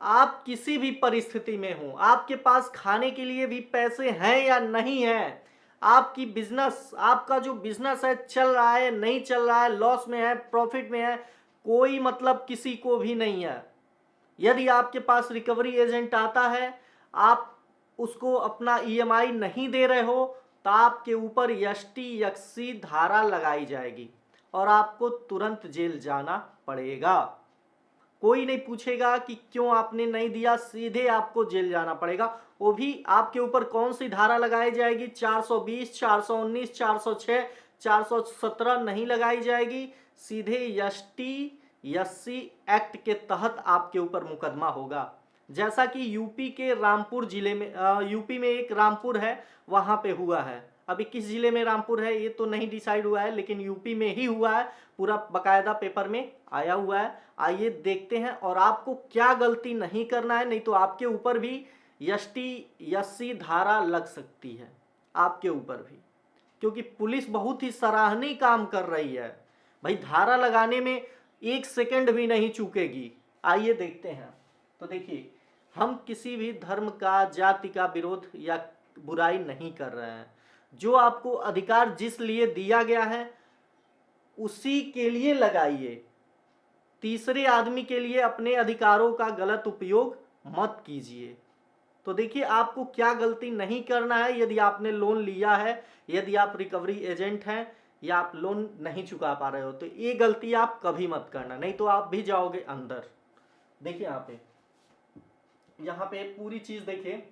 आप किसी भी परिस्थिति में हो, आपके पास खाने के लिए भी पैसे हैं या नहीं है, आपकी बिजनेस, आपका जो बिजनेस है चल रहा है नहीं चल रहा है, लॉस में है प्रॉफिट में है, कोई मतलब किसी को भी नहीं है। यदि आपके पास रिकवरी एजेंट आता है, आप उसको अपना ईएमआई नहीं दे रहे हो, तो आपके ऊपर एसटी एक्सी धारा लगाई जाएगी और आपको तुरंत जेल जाना पड़ेगा। कोई नहीं पूछेगा कि क्यों आपने नहीं दिया, सीधे आपको जेल जाना पड़ेगा। वो भी आपके ऊपर कौन सी धारा लगाई जाएगी? 420, 419, 406, 417 नहीं लगाई जाएगी, सीधे एसटी एससी एक्ट के तहत आपके ऊपर मुकदमा होगा। जैसा कि यूपी के रामपुर जिले में, यूपी में एक रामपुर है, वहां पे हुआ है। अभी किस जिले में रामपुर है ये तो नहीं डिसाइड हुआ है, लेकिन यूपी में ही हुआ है, पूरा बकायदा पेपर में आया हुआ है। आइए देखते हैं। और आपको क्या गलती नहीं करना है, नहीं तो आपके ऊपर भी एसटी एससी धारा लग सकती है, आपके ऊपर भी, क्योंकि पुलिस बहुत ही सराहनीय काम कर रही है भाई। धारा लगाने में 1 सेकंड भी नहीं चूकेगी। आइए देखते हैं। तो देखिए, हम किसी भी धर्म का, जाति का विरोध या बुराई नहीं कर रहे हैं। जो आपको अधिकार जिस लिए दिया गया है उसी के लिए लगाइए। तीसरे आदमी के लिए अपने अधिकारों का गलत उपयोग मत कीजिए। तो देखिए, आपको क्या गलती नहीं करना है। यदि आपने लोन लिया है, यदि आप रिकवरी एजेंट हैं या आप लोन नहीं चुका पा रहे हो, तो ये गलती आप कभी मत करना, नहीं तो आप भी जाओगे अंदर। देखिए यहाँ पे पूरी चीज देखिए,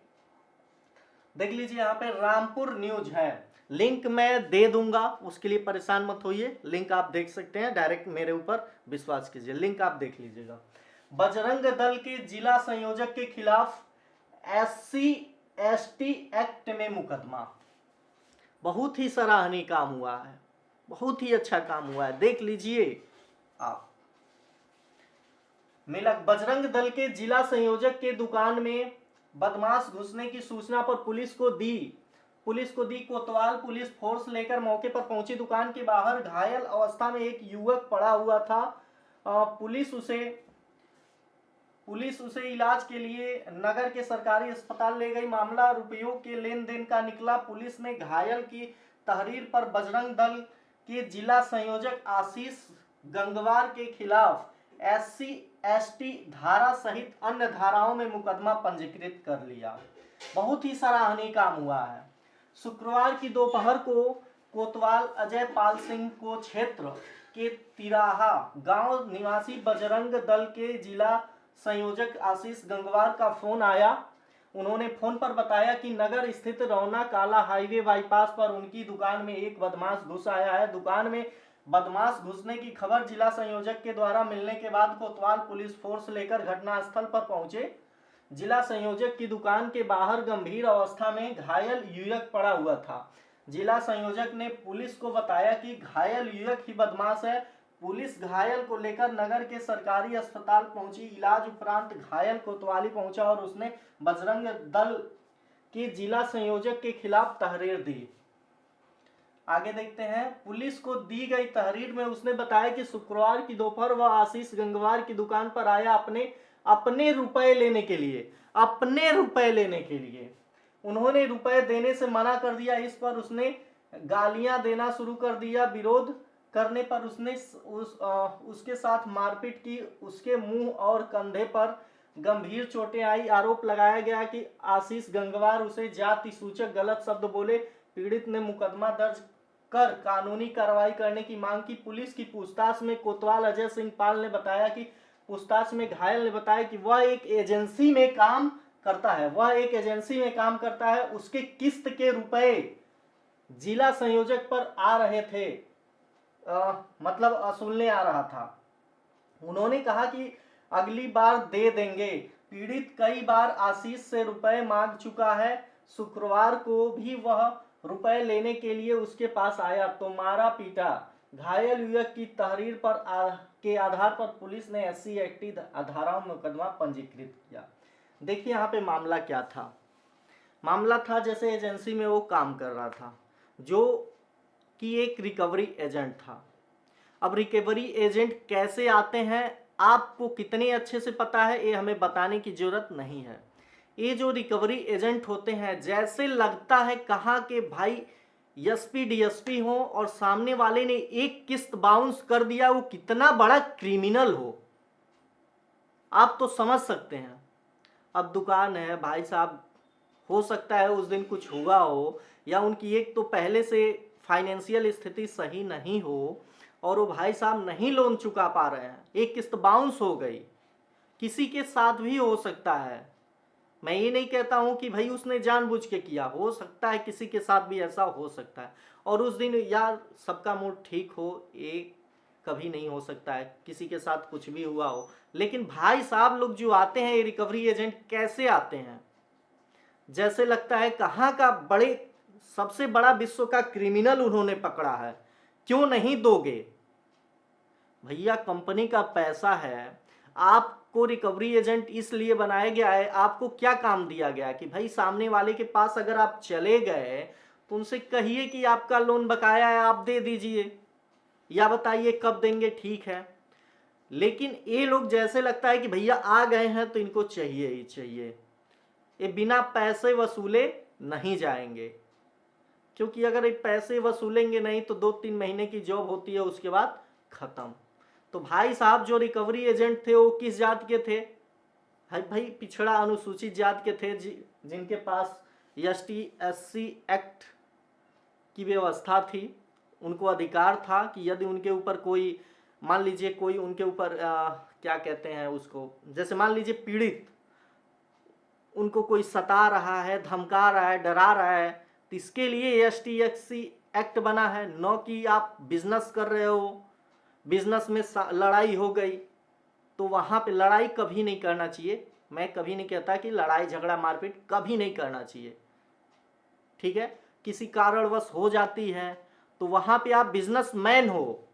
देख लीजिए। यहाँ पे रामपुर न्यूज है, लिंक मैं दे दूंगा, उसके लिए परेशान मत होइए। लिंक आप देख सकते हैं, डायरेक्ट मेरे ऊपर विश्वास कीजिए, लिंक आप देख लीजिएगा। बजरंग दल के जिला संयोजक के खिलाफ एससी एसटी एक्ट में मुकदमा। बहुत ही सराहनीय काम हुआ है, बहुत ही अच्छा काम हुआ है, देख लीजिए आप। मिलक बजरंग दल के जिला संयोजक के दुकान में बदमाश घुसने की सूचना पर पुलिस को दी कोतवाल पुलिस फोर्स लेकर मौके पर पहुंची। दुकान के बाहर घायल अवस्था में एक युवक पड़ा हुआ था। पुलिस उसे इलाज के लिए नगर के सरकारी अस्पताल ले गई। मामला रुपयों के लेन देन का निकला। पुलिस ने घायल की तहरीर पर बजरंग दल के जिला संयोजक आशीष गंगवार के खिलाफ एससी एसटी धारा सहित अन्य धाराओं में मुकदमा पंजीकृत कर लिया। बहुत ही सराहनीय काम हुआ है। शुक्रवार की दोपहर को कोतवाल अजय पाल सिंह को क्षेत्र के तिराहा गांव निवासी बजरंग दल के जिला संयोजक आशीष गंगवार का फोन आया। उन्होंने फोन पर बताया कि नगर स्थित रौना काला हाईवे बाईपास पर उनकी दुकान में एक बदमाश घुस आया है। दुकान में बदमाश घुसने की खबर जिला संयोजक के द्वारा मिलने के बाद कोतवाल पुलिस फोर्स लेकर घटनास्थल पर पहुंचे। जिला संयोजक की दुकान के बाहर गंभीर अवस्था में घायल युवक पड़ा हुआ था। जिला संयोजक ने पुलिस को बताया कि घायल युवक ही बदमाश है। पुलिस घायल को लेकर नगर के सरकारी अस्पताल पहुंची। इलाज उपरांत घायल कोतवाली पहुंचा और उसने बजरंग दल के जिला संयोजक के खिलाफ तहरीर दी। आगे देखते हैं। पुलिस को दी गई तहरीर में उसने बताया कि शुक्रवार की दोपहर वह आशीष गंगवार की दुकान पर आया अपने रुपए लेने के लिए। उन्होंने रुपए देने से मना कर दिया। इस पर उसने गालियां देना शुरू कर दिया। विरोध करने पर उसने उसके साथ मारपीट की। उसके मुंह और कंधे पर गंभीर चोटें आई। आरोप लगाया गया कि आशीष गंगवार उसे जाति सूचक गलत शब्द बोले। पीड़ित ने मुकदमा दर्ज कर कानूनी कार्रवाई करने की मांग की। पुलिस की पूछताछ में कोतवाल अजय सिंह पाल ने बताया कि पूछताछ में घायल ने बताया कि वह एक एजेंसी में काम करता है। उसके किस्त के रुपए जिला संयोजक पर आ रहे थे, मतलब वसूलने आ रहा था। उन्होंने कहा कि अगली बार दे देंगे। पीड़ित कई बार आशीष से रुपए मांग चुका है। शुक्रवार को भी वह रुपए लेने के लिए उसके पास आया तो मारा पीटा। घायल युवक की तहरीर के आधार पर पुलिस ने एससी एसटी धाराओं में मुकदमा पंजीकृत किया। देखिए यहाँ पे मामला क्या था। मामला था जैसे एजेंसी में वो काम कर रहा था, जो कि एक रिकवरी एजेंट था। अब रिकवरी एजेंट कैसे आते हैं आपको कितने अच्छे से पता है ये हमें बताने की जरूरत नहीं है। ये जो रिकवरी एजेंट होते हैं, जैसे लगता है कहाँ के भाई एसपी डीएसपी हो और सामने वाले ने एक किस्त बाउंस कर दिया, वो कितना बड़ा क्रिमिनल हो, आप तो समझ सकते हैं। अब दुकान है भाई साहब, हो सकता है उस दिन कुछ हुआ हो, या उनकी एक तो पहले से फाइनेंशियल स्थिति सही नहीं हो और वो भाई साहब नहीं लोन चुका पा रहे हैं, एक किस्त बाउंस हो गई। किसी के साथ भी हो सकता है, मैं ये नहीं कहता हूं कि भाई उसने जानबूझ के किया, हो सकता है किसी के साथ भी ऐसा हो सकता है। और उस दिन यार सबका मूड ठीक हो, ये कभी नहीं हो सकता है, किसी के साथ कुछ भी हुआ हो। लेकिन भाई साहब लोग जो आते हैं ये रिकवरी एजेंट, कैसे आते हैं, जैसे लगता है कहाँ का बड़े सबसे बड़ा विश्व का क्रिमिनल उन्होंने पकड़ा है, क्यों नहीं दोगे भैया, कंपनी का पैसा है। आपको रिकवरी एजेंट इसलिए बनाया गया है, आपको क्या काम दिया गया है कि भाई सामने वाले के पास अगर आप चले गए तो उनसे कहिए कि आपका लोन बकाया है, आप दे दीजिए, या बताइए कब देंगे, ठीक है। लेकिन ये लोग जैसे लगता है कि भैया आ गए हैं तो इनको चाहिए ही चाहिए, ये बिना पैसे वसूले नहीं जाएंगे, क्योंकि अगर ये पैसे वसूलेंगे नहीं तो 2-3 महीने की जॉब होती है, उसके बाद खत्म। तो भाई साहब जो रिकवरी एजेंट थे वो किस जात के थे, भाई पिछड़ा अनुसूचित जात के थे, जिनके पास एसटी एससी एक्ट की व्यवस्था थी। उनको अधिकार था कि यदि उनके ऊपर कोई, मान लीजिए कोई उनके ऊपर क्या कहते हैं उसको, जैसे मान लीजिए पीड़ित, उनको कोई सता रहा है, धमका रहा है, डरा रहा है, तो इसके लिए एसटी एससी एक्ट बना है। न कि आप बिजनेस कर रहे हो, बिजनेस में लड़ाई हो गई तो वहाँ पे लड़ाई कभी नहीं करना चाहिए। मैं कभी नहीं कहता कि लड़ाई झगड़ा मारपीट कभी नहीं करना चाहिए, ठीक है। किसी कारणवश हो जाती है तो वहाँ पे आप बिजनेसमैन हो,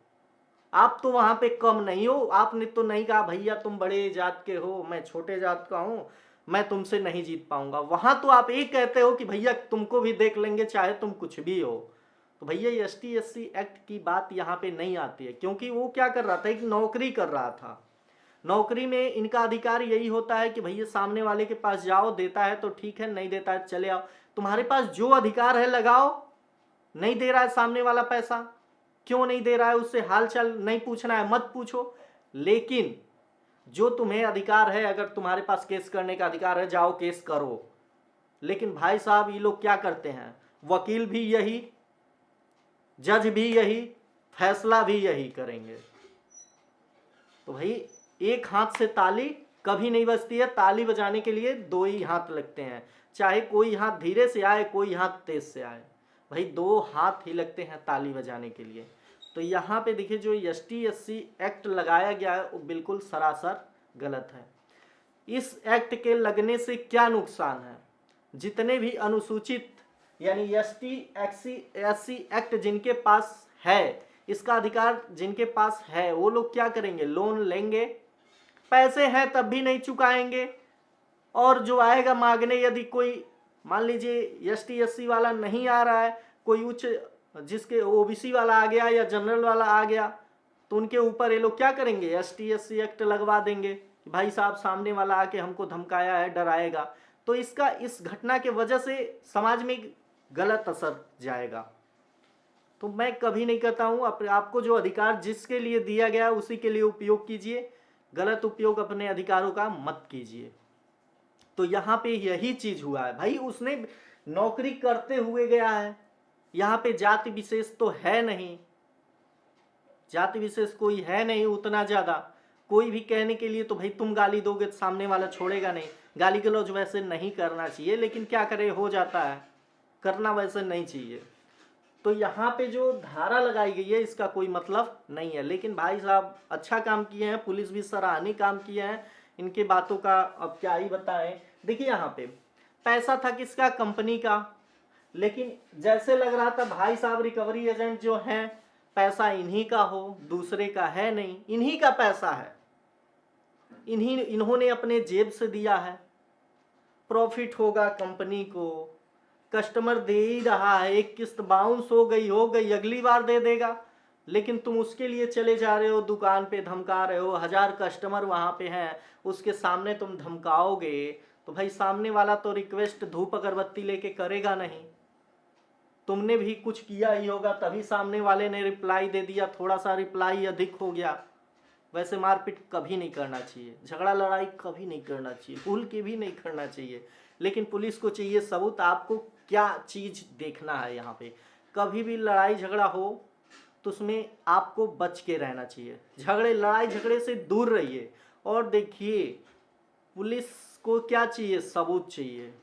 आप तो वहाँ पे कम नहीं हो। आपने तो नहीं कहा भैया तुम बड़े जात के हो, मैं छोटे जात का हूँ, मैं तुमसे नहीं जीत पाऊंगा। वहाँ तो आप ये कहते हो कि भैया तुमको भी देख लेंगे चाहे तुम कुछ भी हो। तो भैया एसटी एससी एक्ट की बात यहाँ पे नहीं आती है, क्योंकि वो क्या कर रहा था, एक नौकरी कर रहा था। नौकरी में इनका अधिकार यही होता है कि भैया सामने वाले के पास जाओ, देता है तो ठीक है, नहीं देता है चले आओ। तुम्हारे पास जो अधिकार है लगाओ, नहीं दे रहा है सामने वाला पैसा, क्यों नहीं दे रहा है उससे हाल चाल नहीं पूछना है, मत पूछो। लेकिन जो तुम्हें अधिकार है, अगर तुम्हारे पास केस करने का अधिकार है, जाओ केस करो। लेकिन भाई साहब ये लोग क्या करते हैं, वकील भी यही, जज भी यही, फैसला भी यही करेंगे। तो भाई एक हाथ से ताली कभी नहीं बजती है, ताली बजाने के लिए 2 ही हाथ लगते हैं, चाहे कोई हाथ धीरे से आए कोई हाथ तेज से आए, भाई 2 हाथ ही लगते हैं ताली बजाने के लिए। तो यहाँ पे देखिए जो एसटी एससी एक्ट लगाया गया है वो बिल्कुल सरासर गलत है। इस एक्ट के लगने से क्या नुकसान है, जितने भी अनुसूचित यानी एसटी एससी एक्ट जिनके पास है, इसका अधिकार जिनके पास है, वो लोग क्या करेंगे, लोन लेंगे, पैसे हैं तब भी नहीं चुकाएंगे। और जो आएगा मांगने, यदि कोई मान लीजिए एसटी एससी वाला नहीं आ रहा है, कोई उच्च जिसके ओबीसी वाला आ गया या जनरल वाला आ गया, तो उनके ऊपर ये लोग क्या करेंगे, एसटी एससी एक्ट लगवा देंगे कि भाई साहब सामने वाला आके हमको धमकाया है, डराएगा। तो इसका इस घटना के वजह से समाज में गलत असर जाएगा। तो मैं कभी नहीं कहता हूँ, आपको जो अधिकार जिसके लिए दिया गया है उसी के लिए उपयोग कीजिए, गलत उपयोग अपने अधिकारों का मत कीजिए। तो यहाँ पे यही चीज हुआ है भाई, उसने नौकरी करते हुए गया है, यहाँ पे जाति विशेष तो है नहीं, जाति विशेष कोई है नहीं उतना ज्यादा, कोई भी कहने के लिए तो भाई तुम गाली दोगे तो सामने वाला छोड़ेगा नहीं। गाली गलौज वैसे नहीं करना चाहिए, लेकिन क्या करे हो जाता है, करना वैसे नहीं चाहिए। तो यहाँ पे जो धारा लगाई गई है इसका कोई मतलब नहीं है। लेकिन भाई साहब अच्छा काम किए हैं, पुलिस भी सराहनीय काम किए हैं, इनके बातों का अब क्या ही बताएं। देखिए यहाँ पे पैसा था किसका, कंपनी का, लेकिन जैसे लग रहा था भाई साहब रिकवरी एजेंट जो हैं पैसा इन्हीं का हो, दूसरे का है नहीं, इन्हीं का पैसा है, इन्होंने अपने जेब से दिया है, प्रॉफिट होगा कंपनी को, कस्टमर दे ही रहा है, एक किस्त बाउंस हो गई, अगली बार दे देगा। लेकिन तुम उसके लिए चले जा रहे हो, दुकान पे धमका रहे हो, 1000 कस्टमर वहां पे हैं, उसके सामने तुम धमकाओगे तो भाई सामने वाला तो रिक्वेस्ट धूप अगरबत्ती लेके करेगा नहीं। तुमने भी कुछ किया ही होगा, तभी सामने वाले ने रिप्लाई दे दिया, थोड़ा सा रिप्लाई अधिक हो गया। वैसे मारपीट कभी नहीं करना चाहिए, झगड़ा लड़ाई कभी नहीं करना चाहिए, भूल के भी नहीं करना चाहिए। लेकिन पुलिस को चाहिए सबूत, आपको क्या चीज देखना है यहाँ पे। कभी भी लड़ाई झगड़ा हो तो उसमें आपको बच के रहना चाहिए, लड़ाई झगड़े से दूर रहिए। और देखिए पुलिस को क्या चाहिए, सबूत चाहिए।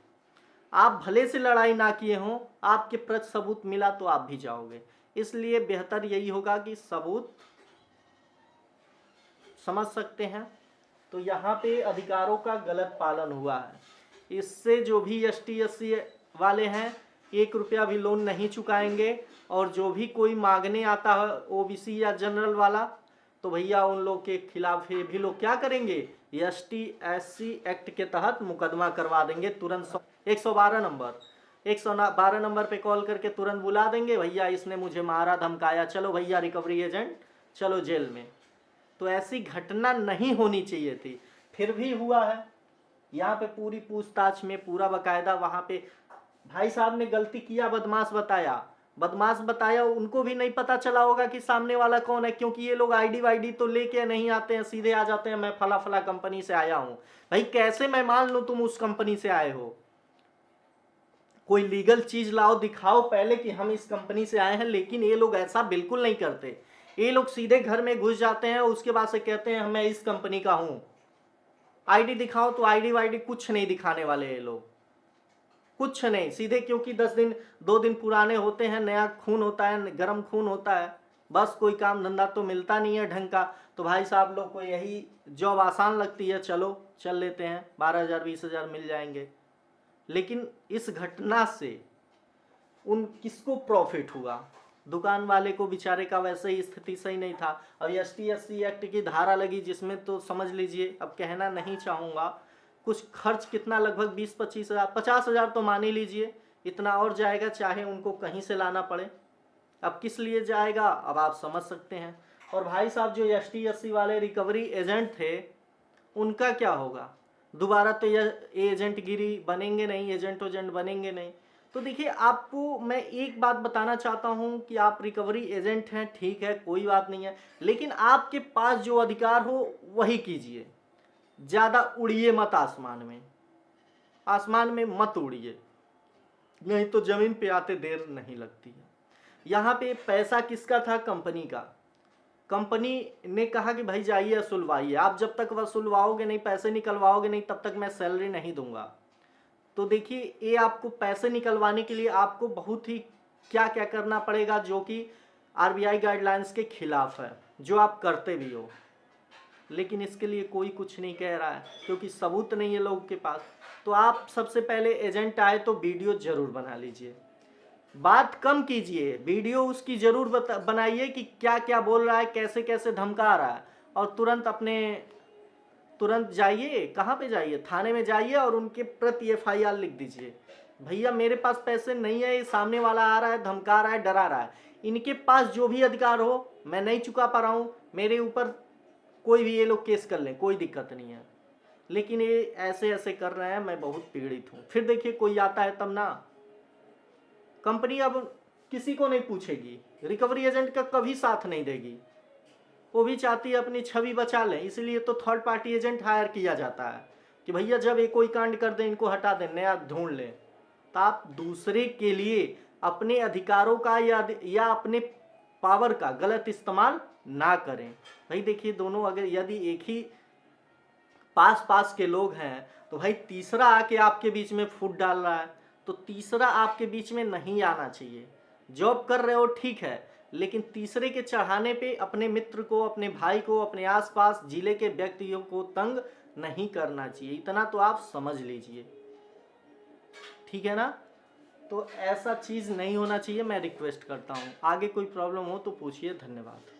आप भले से लड़ाई ना किए हों, आपके प्रति सबूत मिला तो आप भी जाओगे। इसलिए बेहतर यही होगा कि सबूत समझ सकते हैं। तो यहाँ पे अधिकारों का गलत पालन हुआ है। इससे जो भी ST SC वाले हैं 1 रुपया भी लोन नहीं चुकाएंगे, और जो भी कोई मांगने आता है OBC या जनरल वाला, तो भैया उन लोग के खिलाफ ये भी लोग क्या करेंगे, ST SC एक्ट के तहत मुकदमा करवा देंगे तुरंत। 112 नंबर पे कॉल करके तुरंत बुला देंगे, भैया इसने मुझे मारा धमकाया, चलो भैया रिकवरी एजेंट चलो जेल में। तो ऐसी घटना नहीं होनी चाहिए थी, फिर भी हुआ है। यहाँ पे पूरी पूछताछ में पूरा बकायदा वहां पे भाई साहब ने गलती किया, बदमाश बताया, उनको भी नहीं पता चला होगा कि सामने वाला कौन है, क्योंकि ये लोग ID वाईडी तो लेके नहीं आते हैं, सीधे आ जाते हैं मैं फला फला कंपनी से आया हूं। भाई कैसे मैं मान लूं तुम उस कंपनी से आए हो, कोई लीगल चीज लाओ, दिखाओ पहले कि हम इस कंपनी से आए हैं। लेकिन ये लोग ऐसा बिल्कुल नहीं करते, ये लोग सीधे घर में घुस जाते हैं, उसके बाद से कहते हैं मैं इस कंपनी का हूं। ID दिखाओ तो ID वाईडी कुछ नहीं दिखाने वाले ये लोग, कुछ नहीं, सीधे क्योंकि 10 दिन 2 दिन पुराने होते हैं, नया खून होता है, गर्म खून होता है, बस कोई काम धंधा तो मिलता नहीं है ढंग का। तो भाई साहब लोग को यही जॉब आसान लगती है, चलो चल लेते हैं, 12,000 20,000 मिल जाएंगे। लेकिन इस घटना से उन किसको प्रॉफिट हुआ, दुकान वाले को बेचारे का वैसे ही स्थिति सही नहीं था। अब ST SC एक्ट की धारा लगी जिसमें तो समझ लीजिए, अब कहना नहीं चाहूँगा, कुछ खर्च कितना लगभग 20-25 हज़ार 50 हज़ार तो मान ही लीजिए, इतना और जाएगा, चाहे उनको कहीं से लाना पड़े। अब किस लिए जाएगा अब आप समझ सकते हैं। और भाई साहब जो ST SC वाले रिकवरी एजेंट थे उनका क्या होगा, दोबारा तो ये एजेंट गिरी बनेंगे नहीं, एजेंट बनेंगे नहीं। तो देखिए आपको मैं एक बात बताना चाहता हूं कि आप रिकवरी एजेंट हैं, ठीक है, कोई बात नहीं है, लेकिन आपके पास जो अधिकार हो वही कीजिए। ज़्यादा उड़िए मत आसमान में मत उड़िए, नहीं तो ज़मीन पे आते देर नहीं लगती है। यहाँ पे पैसा किसका था, कंपनी का। कंपनी ने कहा कि भाई जाइए वसूलवाइए, आप जब तक वसूलवाओगे नहीं, पैसे निकलवाओगे नहीं, तब तक मैं सैलरी नहीं दूंगा। तो देखिए ये आपको पैसे निकलवाने के लिए आपको बहुत ही क्या क्या करना पड़ेगा, जो कि RBI गाइडलाइंस के खिलाफ है, जो आप करते भी हो। लेकिन इसके लिए कोई कुछ नहीं कह रहा है, क्योंकि सबूत नहीं है लोगों के पास। तो आप सबसे पहले एजेंट आए तो वीडियो जरूर बना लीजिए, बात कम कीजिए, वीडियो उसकी जरूर बनाइए कि क्या क्या बोल रहा है, कैसे कैसे धमका रहा है, और तुरंत जाइए, कहाँ पे जाइए, थाने में जाइए और उनके प्रति FIR लिख दीजिए। भैया मेरे पास पैसे नहीं है, सामने वाला आ रहा है, धमका रहा है, डरा रहा है, इनके पास जो भी अधिकार हो, मैं नहीं चुका पा रहा हूँ, मेरे ऊपर कोई भी ये लोग केस कर लें, कोई दिक्कत नहीं है। लेकिन ये ऐसे ऐसे कर रहे हैं, मैं बहुत पीड़ित हूँ। फिर देखिए कोई आता है तब ना, कंपनी अब किसी को नहीं पूछेगी, रिकवरी एजेंट का कभी साथ नहीं देगी, वो भी चाहती है अपनी छवि बचा लें। इसलिए तो थर्ड पार्टी एजेंट हायर किया जाता है कि भैया जब ये कोई कांड कर दे इनको हटा दें, नया ढूंढ लें। तो आप दूसरे के लिए अपने अधिकारों का या अपने पावर का गलत इस्तेमाल ना करें। भाई देखिए दोनों अगर यदि एक ही पास के लोग हैं तो भाई तीसरा आके आपके बीच में फूट डाल रहा है, तो तीसरा आपके बीच में नहीं आना चाहिए। जॉब कर रहे हो ठीक है, लेकिन तीसरे के चढ़ाने पे अपने मित्र को, अपने भाई को, अपने आसपास जिले के व्यक्तियों को तंग नहीं करना चाहिए, इतना तो आप समझ लीजिए, ठीक है ना। तो ऐसा चीज़ नहीं होना चाहिए, मैं रिक्वेस्ट करता हूँ। आगे कोई प्रॉब्लम हो तो पूछिए। धन्यवाद।